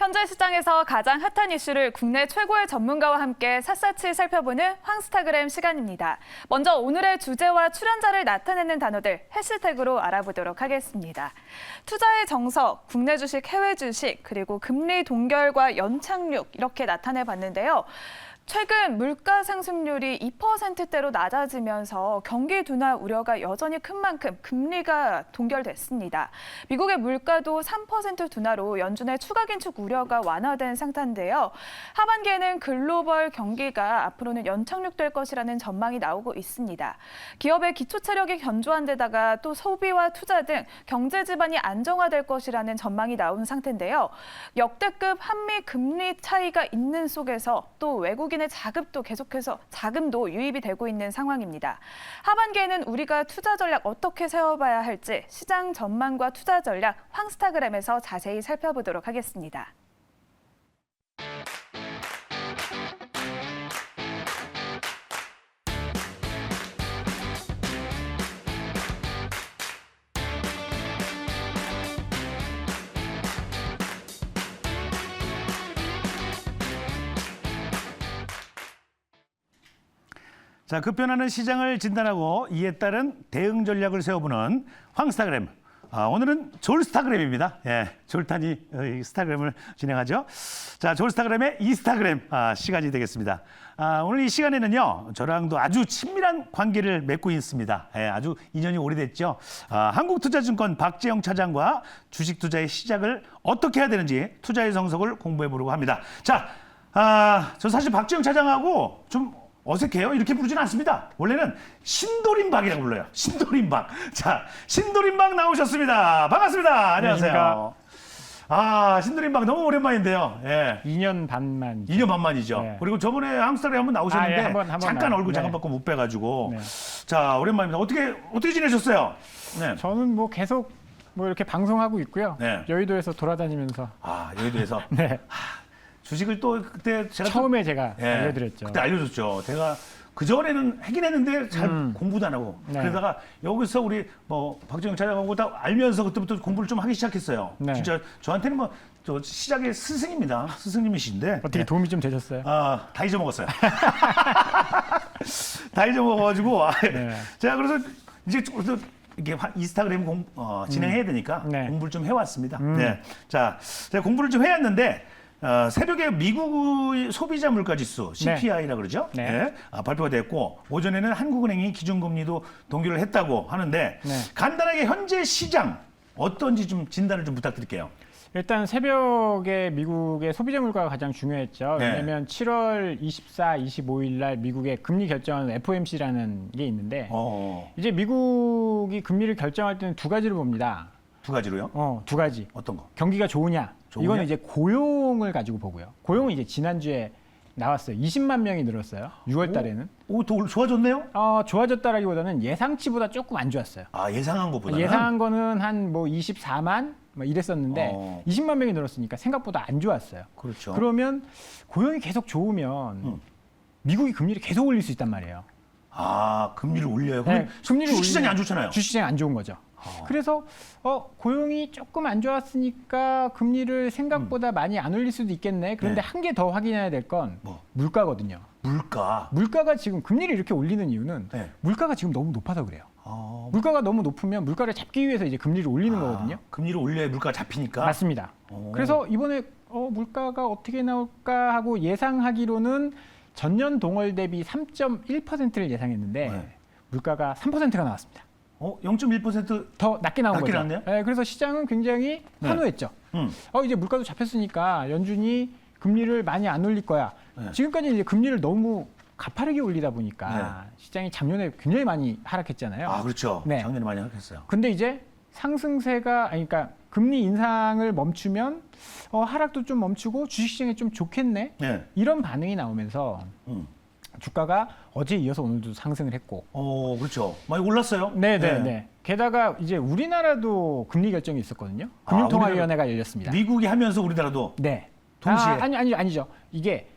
현재 시장에서 가장 핫한 이슈를 국내 최고의 전문가와 함께 샅샅이 살펴보는 황스타그램 시간입니다. 먼저 오늘의 주제와 출연자를 나타내는 단어들 해시태그로 알아보도록 하겠습니다. 투자의 정석, 국내 주식, 해외 주식, 그리고 금리 동결과 연착륙 이렇게 나타내봤는데요. 최근 물가 상승률이 2%대로 낮아지면서 경기 둔화 우려가 여전히 큰 만큼 금리가 동결됐습니다. 미국의 물가도 3% 둔화로 연준의 추가 긴축 우려가 완화된 상태인데요. 하반기에는 글로벌 경기가 앞으로는 연착륙될 것이라는 전망이 나오고 있습니다. 기업의 기초 체력이 견조한 데다가 또 소비와 투자 등 경제 지반이 안정화될 것이라는 전망이 나온 상태인데요. 역대급 한미 금리 차이가 있는 속에서 또 외국인 자금도 유입이 되고 있는 상황입니다. 하반기에는 우리가 투자 전략 어떻게 세워봐야 할지 시장 전망과 투자 전략 황스타그램에서 자세히 살펴보도록 하겠습니다. 자, 급변하는 시장을 진단하고 이에 따른 대응 전략을 세워보는 황스타그램. 오늘은 졸스타그램입니다. 예, 졸탄이 스타그램을 진행하죠. 자, 졸스타그램의 이스타그램 시간이 되겠습니다. 오늘 이 시간에는요, 저랑도 아주 친밀한 관계를 맺고 있습니다. 예, 아주 인연이 오래됐죠. 한국투자증권 박재영 차장과 주식 투자의 시작을 어떻게 해야 되는지 투자의 정석을 공부해보려고 합니다. 자, 저 사실 박재영 차장하고 좀 어색해요. 이렇게 부르지는 않습니다. 원래는 신도림박이라고 불러요. 신도림박. 자, 신도림박 나오셨습니다. 반갑습니다. 안녕하세요. 신도림박 너무 오랜만인데요. 예. 2년 반만. 2년 반만이죠. 네. 그리고 저번에 한국스타에 한번 나오셨는데 한번 잠깐 얼굴 잠깐 바꿔 못 빼가지고. 자, 오랜만입니다. 어떻게 지내셨어요? 네. 저는 뭐 계속 뭐 이렇게 방송하고 있고요. 네. 여의도에서 돌아다니면서. 여의도에서. 네. 주식을 또 그때 제가 처음에 제가 알려드렸죠. 그때 알려줬죠. 제가 그 전에는 하긴 했는데 잘 공부도 안 하고 그러다가 여기서 우리 뭐 박재영 차장하고 다 알면서 그때부터 공부를 좀 하기 시작했어요. 진짜 저한테는 뭐 저 시작의 스승입니다. 스승님이신데 어떻게 도움이 좀 되셨어요? 다 잊어먹었어요. 다 잊어먹어가지고 제가 그래서 이제 이렇게 인스타그램 진행해야 되니까 공부를 좀 해왔습니다. 네, 자, 제가 공부를 좀 해왔는데. 새벽에 미국 소비자 물가지수 CPI라 그러죠. 발표가 됐고 오전에는 한국은행이 기준금리도 동결을 했다고 하는데 간단하게 현재 시장 어떤지 좀 진단을 좀 부탁드릴게요. 일단 새벽에 미국의 소비자 물가가 가장 중요했죠. 왜냐하면 7월 24, 25일 날 미국의 금리 결정하는 FOMC라는 게 있는데 이제 미국이 금리를 결정할 때는 두 가지를 봅니다. 두 가지로요? 두 가지. 어떤 거? 경기가 좋으냐? 이거는 이제 고용을 가지고 보고요. 고용은 이제 지난주에 나왔어요. 20만 명이 늘었어요. 6월 달에는. 더 좋아졌네요? 좋아졌다라기보다는 예상치보다 조금 안 좋았어요. 예상한 것보다는? 예상한 거는 한 뭐 24만 뭐 이랬었는데 20만 명이 늘었으니까 생각보다 안 좋았어요. 그렇죠. 그러면 고용이 계속 좋으면 미국이 금리를 계속 올릴 수 있단 말이에요. 금리를 올려요? 금리를 주식시장이 안 좋잖아요. 주식시장이 안 좋은 거죠. 그래서 고용이 조금 안 좋았으니까 금리를 생각보다 많이 안 올릴 수도 있겠네. 그런데 한 개 더 확인해야 될 건 물가거든요. 물가가 지금 금리를 이렇게 올리는 이유는 물가가 지금 너무 높아서 그래요. 물가가 너무 높으면 물가를 잡기 위해서 이제 금리를 올리는 거거든요. 금리를 올려야 물가가 잡히니까? 맞습니다. 그래서 이번에 물가가 어떻게 나올까 하고 예상하기로는 전년 동월 대비 3.1%를 예상했는데 물가가 3%가 나왔습니다. 0.1% 더 낮게 나온 거죠. 나왔네요? 그래서 시장은 굉장히 환호했죠. 이제 물가도 잡혔으니까 연준이 금리를 많이 안 올릴 거야. 지금까지 이제 금리를 너무 가파르게 올리다 보니까 시장이 작년에 굉장히 많이 하락했잖아요. 그렇죠. 작년에 많이 하락했어요. 근데 이제 상승세가 그러니까 금리 인상을 멈추면 하락도 좀 멈추고 주식시장이 좀 좋겠네. 이런 반응이 나오면서 주가가 어제 이어서 오늘도 상승을 했고. 그렇죠. 많이 올랐어요. 네. 게다가 이제 우리나라도 금리 결정이 있었거든요. 금융통화위원회가 열렸습니다. 미국이 하면서 우리나라도? 네. 동시에? 아니죠. 이게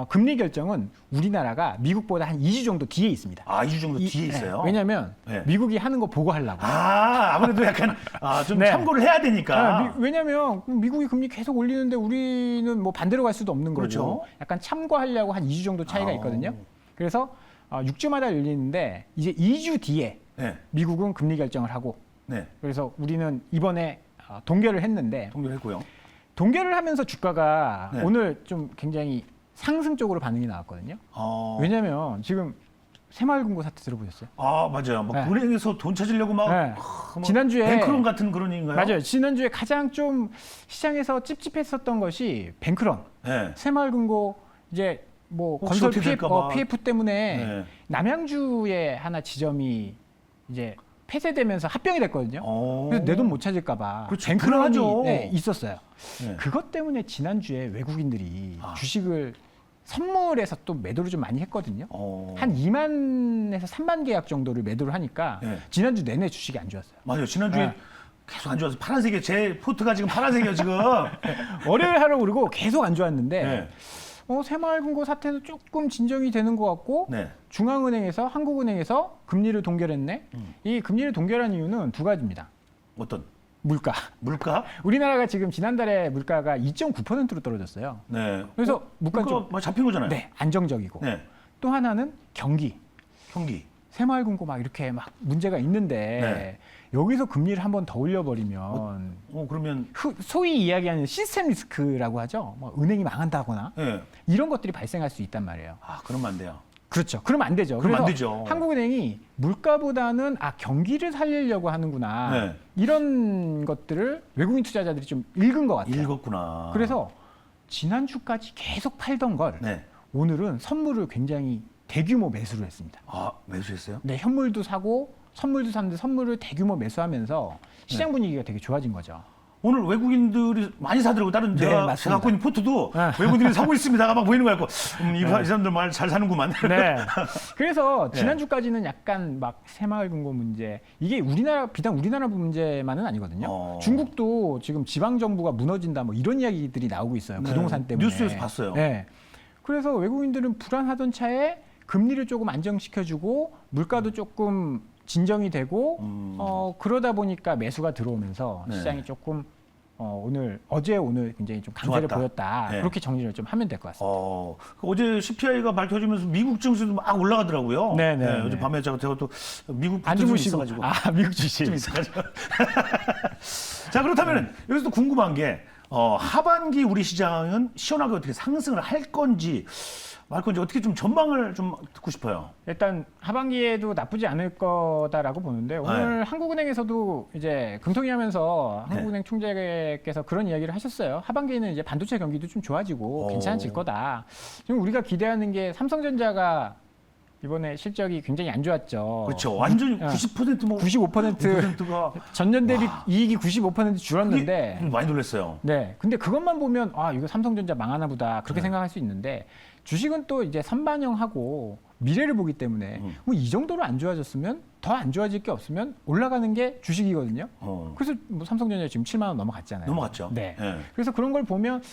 금리 결정은 우리나라가 미국보다 한 2주 정도 뒤에 있습니다. 아, 2주 정도 뒤에 있어요? 왜냐하면 네. 미국이 하는 거 보고 하려고. 아무래도 약간 좀 네. 참고를 해야 되니까. 왜냐하면 미국이 금리 계속 올리는데 우리는 뭐 반대로 갈 수도 없는 거고. 그렇죠. 약간 참고하려고 한 2주 정도 차이가 있거든요. 그래서 6주마다 열리는데 이제 2주 뒤에 네. 미국은 금리 결정을 하고 네. 그래서 우리는 이번에 동결을 했는데 동결했고요. 동결을 하면서 주가가 네. 오늘 좀 굉장히 상승적으로 반응이 나왔거든요. 어. 왜냐하면 지금 새마을금고 사태 들어보셨어요? 아, 맞아요. 막 네. 은행에서 돈 찾으려고 막 네. 뭐 지난주에 뱅크론 같은 그런 얘기인가요? 맞아요. 지난주에 가장 좀 시장에서 찝찝했었던 것이 뱅크런, 네. 새마을금고 이제 뭐 혹시 건설 어떻게 될까 봐. PF 때문에 네. 남양주에 하나 지점이 이제 폐쇄되면서 합병이 됐거든요. 그래서 내 돈 못 찾을까봐 그렇죠. 뱅크런이 불안하죠. 있었어요. 네. 그것 때문에 지난주에 외국인들이 아. 주식을 선물해서 또 매도를 좀 많이 했거든요. 어. 한 2만에서 3만 계약 정도를 매도를 하니까 네. 지난주 내내 주식이 안 좋았어요. 맞아요. 지난주에 네. 계속 안 좋아서 파란색이에요. 제 포트가 지금 파란색이에요, 지금. 월요일 하루 오르고 계속 안 좋았는데 네. 새마을금고 사태도 조금 진정이 되는 것 같고 네. 중앙은행에서 한국은행에서 금리를 동결했네. 이 금리를 동결한 이유는 두 가지입니다. 어떤? 물가. 물가? 우리나라가 지금 지난달에 물가가 2.9%로 떨어졌어요. 네. 그래서 물가는 좀 막 잡힌 거잖아요. 네, 안정적이고 네. 또 하나는 경기. 경기. 새마을금고 막 이렇게 막 문제가 있는데 네. 여기서 금리를 한 번 더 올려버리면 그러면 소위 이야기하는 시스템 리스크라고 하죠. 뭐 은행이 망한다거나 네. 이런 것들이 발생할 수 있단 말이에요. 아, 그러면 안 돼요. 그렇죠. 그러면 안 되죠. 그러면 안 그래서 되죠. 한국은행이 물가보다는 경기를 살리려고 하는구나. 네. 이런 것들을 외국인 투자자들이 좀 읽은 것 같아요. 읽었구나. 그래서 지난주까지 계속 팔던 걸 네. 오늘은 선물을 굉장히 대규모 매수를 했습니다. 아, 매수했어요? 네, 현물도 사고 선물도 샀는데 선물을 대규모 매수하면서 시장 분위기가 되게 좋아진 거죠. 오늘 외국인들이 많이 사더라고요. 다른 네, 제가 맞습니다. 갖고 있는 포트도 네. 외국인들이 사고 있습니다가 막 보이는 거 같고 이 사람들 말 잘 사는구만. 네. 그래서 네. 지난주까지는 약간 막 새마을금고 문제 이게 비단 우리나라 문제만은 아니거든요. 중국도 지금 지방 정부가 무너진다 뭐 이런 이야기들이 나오고 있어요. 네. 부동산 때문에. 뉴스에서 봤어요. 네. 그래서 외국인들은 불안하던 차에 금리를 조금 안정시켜주고 물가도 조금 진정이 되고 그러다 보니까 매수가 들어오면서 네. 시장이 조금 오늘 굉장히 좀 강세를 좋았다. 보였다. 네. 그렇게 정리를 좀 하면 될 것 같습니다. 어제 CPI가 밝혀지면서 미국 증시도 막 올라가더라고요. 네. 어제 밤에 제가 또 미국 안 포트 좀 주무시고 있어가지고 미국 주식 좀 있어가지고. 자, 그렇다면 여기서 또 궁금한 게 하반기 우리 시장은 시원하게 어떻게 상승을 할 건지 말 건지 어떻게 좀 전망을 좀 듣고 싶어요. 일단 하반기에도 나쁘지 않을 거다라고 보는데 오늘 한국은행에서도 이제 금통위하면서 네. 한국은행 총재께서 그런 이야기를 하셨어요. 하반기에는 이제 반도체 경기도 좀 좋아지고 괜찮아질 거다. 지금 우리가 기대하는 게 삼성전자가 이번에 실적이 굉장히 안 좋았죠. 그렇죠. 완전히 90% 뭐 95%가 전년 대비 이익이 95% 줄었는데 많이 놀랐어요. 네. 근데 그것만 보면 이거 삼성전자 망하나 보다 그렇게 생각할 수 있는데 주식은 또 이제 선반영하고 미래를 보기 때문에 뭐 이 정도로 안 좋아졌으면 더 안 좋아질 게 없으면 올라가는 게 주식이거든요. 그래서 뭐 삼성전자 지금 7만 원 넘어갔잖아요. 넘어갔죠. 네. 네. 그래서 그런 걸 보면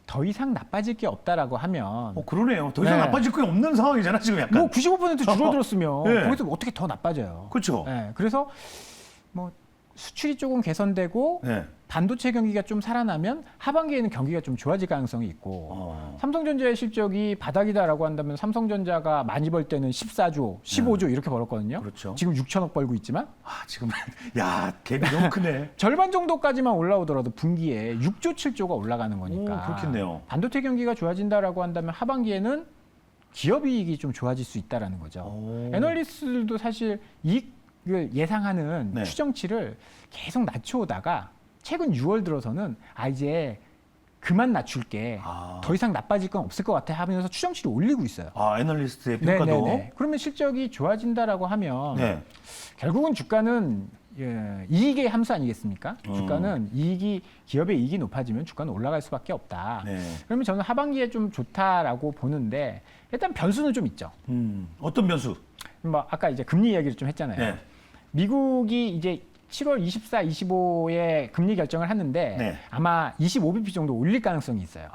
더 이상 나빠질 게 없다라고 하면 그러네요. 더 이상 네. 나빠질 게 없는 상황이잖아 지금 약간. 뭐 95% 줄어들었으면 네. 거기서 어떻게 더 나빠져요. 그렇죠. 네. 그래서 뭐 수출이 조금 개선되고 네. 반도체 경기가 좀 살아나면 하반기에는 경기가 좀 좋아질 가능성이 있고 삼성전자의 실적이 바닥이다라고 한다면 삼성전자가 많이 벌 때는 14조, 15조 이렇게 벌었거든요. 그렇죠. 지금 6천억 벌고 있지만 지금 야 갭이 너무 크네. 절반 정도까지만 올라오더라도 분기에 6조, 7조가 올라가는 거니까. 그렇겠네요. 반도체 경기가 좋아진다라고 한다면 하반기에는 기업 이익이 좀 좋아질 수 있다라는 거죠. 애널리스트들도 사실 이익을 예상하는 네. 추정치를 계속 낮춰오다가 최근 6월 들어서는 이제 그만 낮출게 더 이상 나빠질 건 없을 것 같아 하면서 추정치를 올리고 있어요. 애널리스트의 평가도. 네네네. 그러면 실적이 좋아진다라고 하면 네. 결국은 주가는 이익의 함수 아니겠습니까? 주가는 기업의 이익이 높아지면 주가는 올라갈 수밖에 없다. 네. 그러면 저는 하반기에 좀 좋다라고 보는데 일단 변수는 좀 있죠. 어떤 변수? 뭐 아까 이제 금리 이야기를 좀 했잖아요. 네. 미국이 이제 7월 24, 25에 금리 결정을 하는데 네. 아마 25bp 정도 올릴 가능성이 있어요.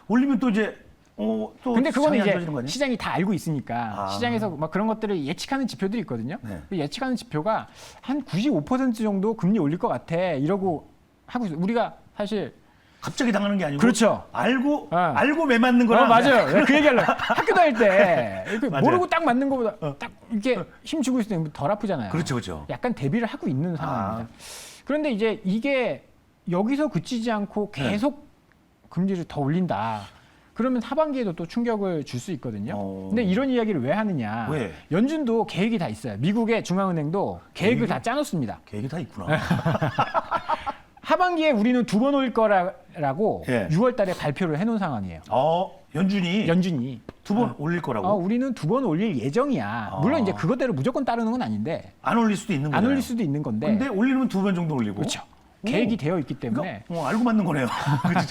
올리면 또 이제 또 근데 그거는 시장이 안 이제 좋아지는 거 아니에요? 시장이 다 알고 있으니까 시장에서 막 그런 것들을 예측하는 지표들이 있거든요. 네. 그 예측하는 지표가 한 95% 정도 금리 올릴 것 같아 이러고 하고 있어요. 우리가 사실 갑자기 당하는 게 아니고 그렇죠. 알고 매 맞는 거라. 맞아요. 그 얘기하려고 학교 다닐 때 이렇게 맞아요. 모르고 딱 맞는 것보다 딱 이렇게 힘 주고 있을 때 덜 아프잖아요. 그렇죠, 그렇죠. 약간 대비를 하고 있는 상황입니다. 그런데 이제 이게 여기서 그치지 않고 계속 금리를 더 올린다. 그러면 하반기에도 또 충격을 줄 수 있거든요. 근데 이런 이야기를 왜 하느냐? 왜? 연준도 계획이 다 있어요. 미국의 중앙은행도 계획을 다 짜놓습니다. 계획이 다 있구나. 하반기에 우리는 2번 올릴 거라고 예. 6월 달에 발표를 해놓은 상황이에요. 연준이 2번 올릴 거라고. 우리는 2번 올릴 예정이야. 물론 이제 그것대로 무조건 따르는 건 아닌데 안 올릴 수도 있는 거예요. 안 올릴 수도 있는 건데. 근데 올리면 2번 정도 올리고. 그렇죠. 계획이 되어 있기 때문에 그러니까, 알고 맞는 거네요.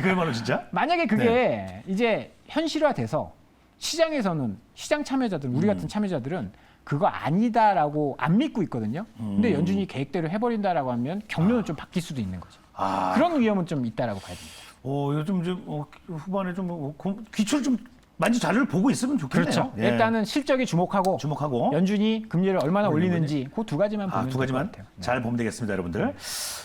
그야말로 진짜. 만약에 그게 이제 현실화돼서 시장에서는 시장 참여자들, 우리 같은 참여자들은 그거 아니다라고 안 믿고 있거든요. 근데 연준이 계획대로 해버린다라고 하면 경로는 좀 바뀔 수도 있는 거죠. 그런 위험은 좀 있다라고 봐야 됩니다. 요즘 후반에 좀 기출 좀 많이 자료를 보고 있으면 좋겠네요. 그렇죠. 예. 일단은 실적에 주목하고 연준이 금리를 얼마나 올리는지 그 두 가지만 보면 두 가지만 될 것 같아요. 잘 보면 되겠습니다, 여러분들.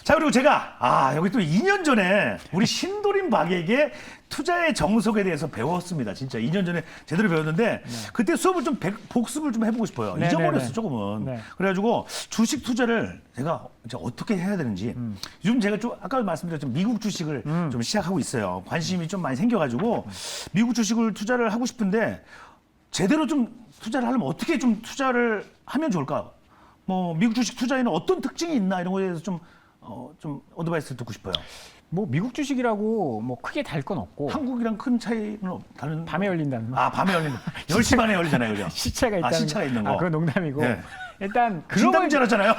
자, 그리고 제가 여기 또 2년 전에 우리 신도림 박에게 투자의 정석에 대해서 배웠습니다. 진짜 2년 전에 제대로 배웠는데 그때 수업을 좀 복습을 좀 해보고 싶어요. 네, 잊어버렸어, 네, 네. 조금은. 네. 그래가지고 주식 투자를 제가 이제 어떻게 해야 되는지 요즘 제가 좀 아까 말씀드렸지만 미국 주식을 좀 시작하고 있어요. 관심이 좀 많이 생겨가지고 미국 주식을 투자를 하고 싶은데 제대로 좀 투자를 하려면 어떻게 좀 투자를 하면 좋을까? 뭐 미국 주식 투자에는 어떤 특징이 있나 이런 거에 대해서 좀 어드바이스를 듣고 싶어요. 뭐 미국 주식이라고 뭐 크게 달 건 없고 한국이랑 큰 차이는 다른 밤에 열린다는 거. 밤에 열린다. 10시 반에 열리잖아요, 그죠? 시차가 있다는 시차가 있는 거. 그건 농담이고. 네. 일단 글로벌 줄 알았잖아요.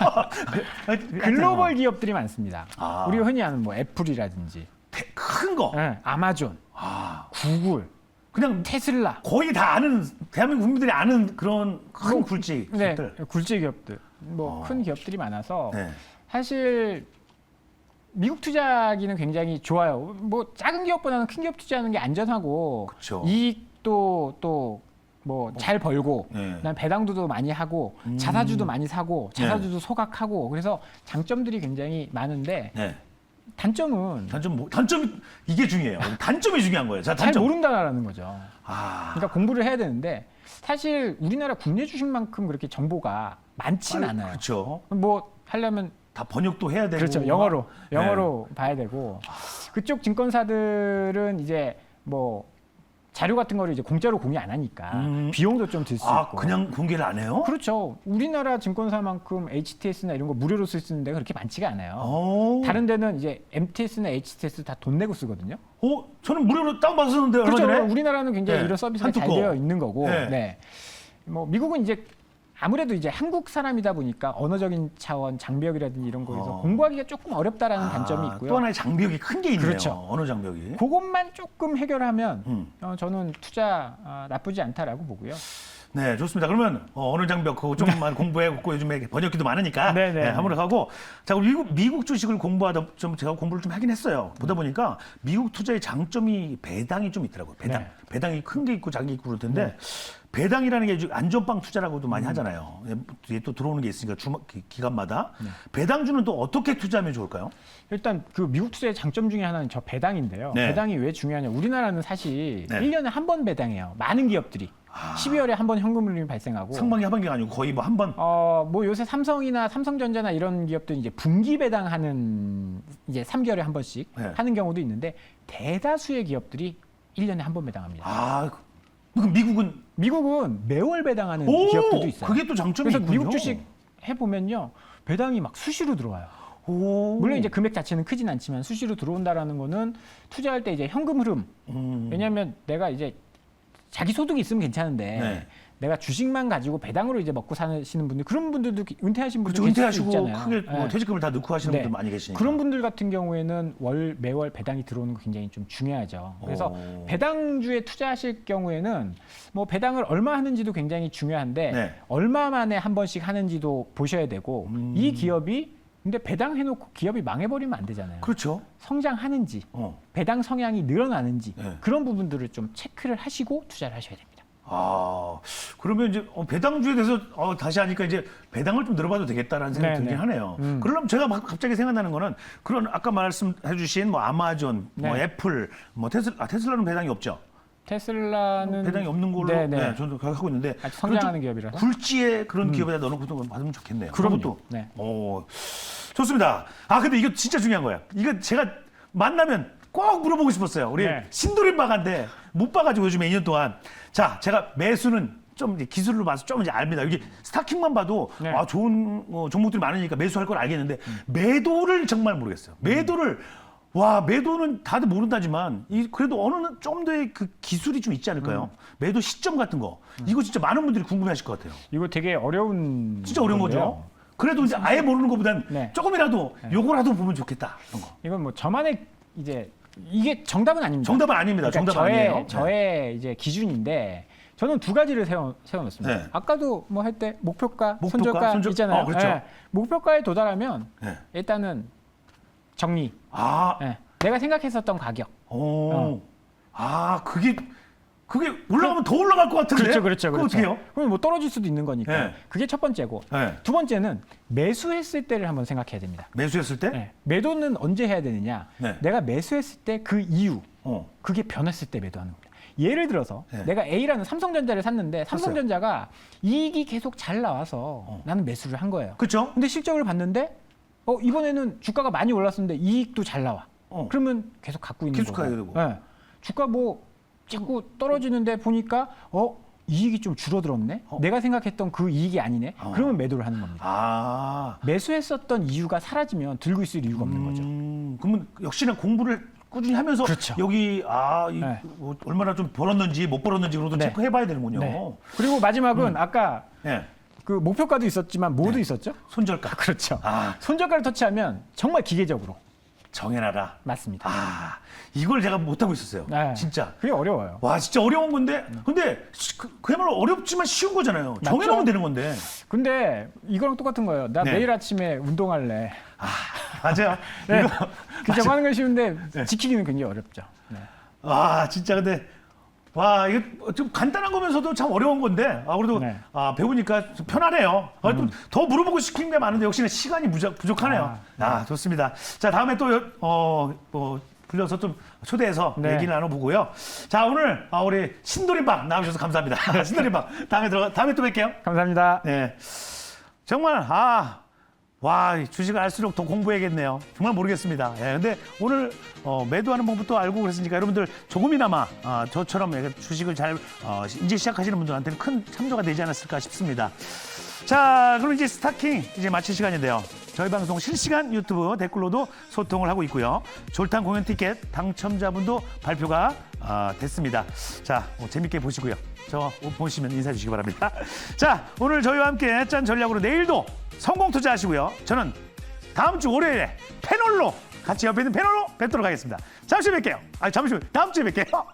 글로벌 기업들이 많습니다. 아. 우리가 흔히 아는 뭐 애플이라든지 큰 거. 아마존, 구글, 그냥 테슬라. 거의 다 아는 대한민국 국민들이 아는 그런 큰 굴지 네, 기업들. 굴지 기업들. 뭐 큰 기업들이 많아서 네. 사실 미국 투자하기는 굉장히 좋아요. 뭐 작은 기업보다는 큰 기업 투자하는 게 안전하고 그쵸. 이익도 또 뭐 잘 벌고 네. 그다음 배당도 많이 하고 자사주도 많이 사고 자사주도 소각하고 그래서 장점들이 굉장히 많은데 네. 단점은 단점이 이게 중요해요. 단점이 중요한 거예요. 자, 잘 단점. 모른다라는 거죠. 아. 그러니까 공부를 해야 되는데 사실 우리나라 국내 주식만큼 그렇게 정보가 많지는 않아요. 그렇죠. 뭐 하려면 다 번역도 해야 되고. 그렇죠. 영어로 봐야 되고 그쪽 증권사들은 이제 뭐 자료 같은 거를 이제 공짜로 공유 안 하니까 비용도 좀 들 수 있고. 그냥 공개를 안 해요? 그렇죠. 우리나라 증권사만큼 HTS나 이런 거 무료로 쓸 수 있는 데가 그렇게 많지가 않아요. 오. 다른 데는 이제 MTS나 HTS 다 돈 내고 쓰거든요. 저는 무료로 다운받아 썼는데 얼마 그렇죠. 전에. 우리나라는 굉장히 네. 이런 서비스가 잘 한투코. 되어 있는 거고. 네. 네. 뭐 미국은 이제 아무래도 이제 한국 사람이다 보니까 언어적인 차원, 장벽이라든지 이런 거에서 공부하기가 조금 어렵다라는 단점이 있고요. 또 하나의 장벽이 큰 게 있네요. 그렇죠. 언어 장벽이. 그것만 조금 해결하면 저는 투자 나쁘지 않다라고 보고요. 네, 좋습니다. 그러면 언어 장벽 그거 좀만 공부해갖고 요즘에 번역기도 많으니까 네네. 한번 하고 자, 우리 미국 주식을 공부하다 좀 제가 공부를 좀 하긴 했어요. 보다 보니까 미국 투자의 장점이 배당이 좀 있더라고요. 배당. 네. 배당이 큰 게 있고 작은 게 있고 그럴 텐데 배당이라는 게 안전빵 투자라고도 많이 하잖아요. 뒤에 또 들어오는 게 있으니까 기간마다 배당주는 또 어떻게 투자하면 좋을까요? 일단 그 미국 투자의 장점 중에 하나는 저 배당인데요. 네. 배당이 왜 중요하냐? 우리나라는 사실 네. 1년에 한 번 배당해요. 많은 기업들이. 12월에 한 번 현금 흐름이 발생하고 상반기 하반기가 아니고 거의 뭐 한 번. 뭐 요새 삼성이나 삼성전자나 이런 기업들은 이제 분기 배당하는 이제 3개월에 한 번씩 네. 하는 경우도 있는데 대다수의 기업들이 1년에 한 번 배당합니다. 그럼 미국은 매월 배당하는 오, 기업들도 있어요. 그게 또 장점이 그래서 있군요. 미국 주식 해보면요. 배당이 막 수시로 들어와요. 오. 물론 이제 금액 자체는 크진 않지만 수시로 들어온다라는 거는 투자할 때 이제 현금 흐름. 왜냐하면 내가 이제 자기 소득이 있으면 괜찮은데 네. 내가 주식만 가지고 배당으로 이제 먹고 사시는 분들 그런 분들도 은퇴하신 분들 그렇죠. 계실 수 은퇴하시고 있잖아요. 크게 뭐 네. 퇴직금을 다 넣고 하시는 네. 분들 많이 계시니까. 그런 분들 같은 경우에는 매월 배당이 들어오는 거 굉장히 좀 중요하죠. 그래서 오. 배당주에 투자하실 경우에는 뭐 배당을 얼마 하는지도 굉장히 중요한데 네. 얼마 만에 한 번씩 하는지도 보셔야 되고 이 기업이 근데 배당해놓고 기업이 망해버리면 안 되잖아요. 그렇죠. 성장하는지, 어. 배당 성향이 늘어나는지 네. 그런 부분들을 좀 체크를 하시고 투자를 하셔야 됩니다. 아, 그러면 이제 배당주에 대해서 다시 하니까 이제 배당을 좀 늘어봐도 되겠다라는 생각이 네네. 들긴 하네요. 그러면 제가 막 갑자기 생각나는 거는 그런 아까 말씀해주신 뭐 아마존, 뭐 네. 애플, 뭐 테슬라는 배당이 없죠. 테슬라는 배당이 없는 걸로 네네. 저는 생각하고 있는데 아직 성장하는 그런 좀 기업이라서. 굴지의 그런 기업에다 넣어놓고 받으면 좋겠네요. 그럼요. 그것도. 네. 좋습니다. 아 근데 이거 진짜 중요한 거예요. 이거 제가 만나면 꼭 물어보고 싶었어요. 우리 네. 신도림박한데 못 봐가지고 요즘에 2년 동안. 자, 제가 매수는 좀 이제 기술로 봐서 좀 이제 압니다. 이게 스타킹만 봐도 네. 좋은 종목들이 많으니까 매수할 걸 알겠는데 매도를 정말 모르겠어요. 매도를 매도는 다들 모른다지만 그래도 어느 좀 더의 그 기술이 좀 있지 않을까요? 매도 시점 같은 거 이거 진짜 많은 분들이 궁금해하실 것 같아요. 이거 되게 어려운 진짜 어려운 건데요. 거죠. 그래도 이제 아예 모르는 것보단 네. 조금이라도 요거라도 보면 좋겠다. 이런 거. 이건 뭐 저만의 이제 이게 정답은 아닙니다. 정답은 아닙니다. 그러니까 정답은 아니에요. 저의 이제 기준인데 저는 두 가지를 세워놓습니다. 네. 아까도 뭐 할 때 목표가, 목표가, 손절가 있잖아요. 그렇죠. 목표가에 도달하면 네. 일단은 정리. 아, 예. 내가 생각했었던 가격. 그게 올라가면 더 올라갈 것 같은데. 그렇죠. 그거 어떻게 해요? 그럼 뭐 떨어질 수도 있는 거니까. 네. 그게 첫 번째고. 네. 두 번째는 매수했을 때를 한번 생각해야 됩니다. 매수했을 때? 네. 매도는 언제 해야 되느냐? 네. 내가 매수했을 때 그 이유, 그게 변했을 때 매도하는 겁니다. 예를 들어서 네. 내가 A라는 삼성전자를 샀는데 삼성전자가 이익이 계속 잘 나와서 나는 매수를 한 거예요. 그렇죠? 근데 실적을 봤는데 이번에는 주가가 많이 올랐었는데 이익도 잘 나와. 그러면 계속 갖고 있는 계속 거고. 가야 되고. 네. 주가 뭐 자꾸 떨어지는데 보니까 이익이 좀 줄어들었네. 내가 생각했던 그 이익이 아니네. 그러면 매도를 하는 겁니다. 아, 매수했었던 이유가 사라지면 들고 있을 이유가 없는 거죠. 그러면 역시나 공부를 꾸준히 하면서 그렇죠. 여기 네. 얼마나 좀 벌었는지 못 벌었는지 그것도 네. 체크해봐야 되는군요. 네. 그리고 마지막은 아까 네. 그 목표가도 있었지만 뭐도 있었죠? 손절가. 그렇죠. 아, 손절가를 터치하면 정말 기계적으로 정해놔라. 맞습니다. 아, 이걸 제가 못하고 있었어요. 네. 진짜. 그게 어려워요. 와, 진짜 어려운 건데. 근데 그야말로 어렵지만 쉬운 거잖아요. 정해놓으면 되는 건데. 근데 이거랑 똑같은 거예요. 나 네. 매일 아침에 운동할래. 맞아요. 네. 이거 그 정하는 건 쉬운데 지키기는 굉장히 어렵죠. 네. 진짜 근데 이거 좀 간단한 거면서도 참 어려운 건데 그래도 네. 배우니까 좀 편하네요. 좀 더 물어보고 싶은 게 많은데 역시나 시간이 부족하네요. 좋습니다. 자, 다음에 또 불려서 좀 초대해서 네. 얘기 나눠보고요. 자, 오늘 우리 신도림박 나오셔서 감사합니다. 신도림박 다음에 또 뵐게요. 감사합니다. 네. 정말 이 주식을 알수록 더 공부해야겠네요. 정말 모르겠습니다. 근데 오늘 매도하는 방법도 알고 그랬으니까 여러분들 조금이나마 저처럼 주식을 잘 이제 시작하시는 분들한테는 큰 참조가 되지 않았을까 싶습니다. 자, 그럼 이제 스타킹 이제 마칠 시간인데요. 저희 방송 실시간 유튜브 댓글로도 소통을 하고 있고요. 졸탄 공연 티켓 당첨자분도 발표가 됐습니다. 자, 재밌게 보시고요. 저 보시면 인사해 주시기 바랍니다. 자, 오늘 저희와 함께 짠 전략으로 내일도 성공 투자하시고요. 저는 다음 주 월요일에 패널로 같이 옆에 있는 패널로 뵙도록 하겠습니다. 잠시 후에 뵐게요. 잠시만 다음 주에 뵐게요.